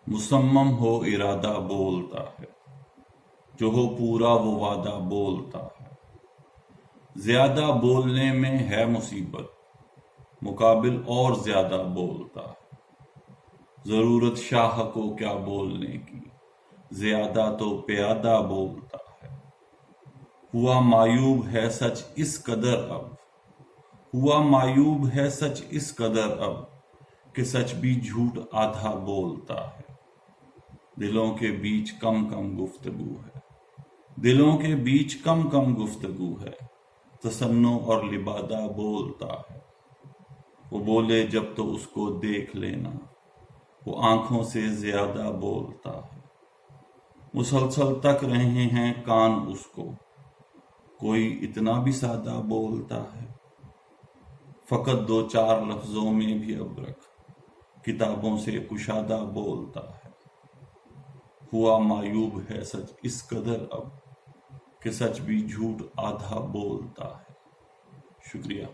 مصمم ہو ارادہ بولتا ہے، جو ہو پورا وہ وعدہ بولتا ہے۔ زیادہ بولنے میں ہے مصیبت، مقابل اور زیادہ بولتا ہے۔ ضرورت شاہ کو کیا بولنے کی، زیادہ تو پیادہ بولتا ہے۔ ہوا معیوب ہے سچ اس قدر اب، ہوا معیوب ہے سچ اس قدر اب، کہ سچ بھی جھوٹ آدھا بولتا ہے۔ دلوں کے بیچ کم کم گفتگو ہے، دلوں کے بیچ کم کم گفتگو ہے، تصنع اور لبادہ بولتا ہے۔ وہ بولے جب تو اس کو دیکھ لینا، وہ آنکھوں سے زیادہ بولتا ہے۔ مسلسل تک رہے ہیں کان اس کو، کوئی اتنا بھی سادہ بولتا ہے۔ فقط دو چار لفظوں میں بھی ابرک، کتابوں سے کشادہ بولتا ہے۔ ہوا معیوب ہے سچ اس قدر اب، کہ سچ بھی جھوٹ آدھا بولتا ہے۔ شکریہ۔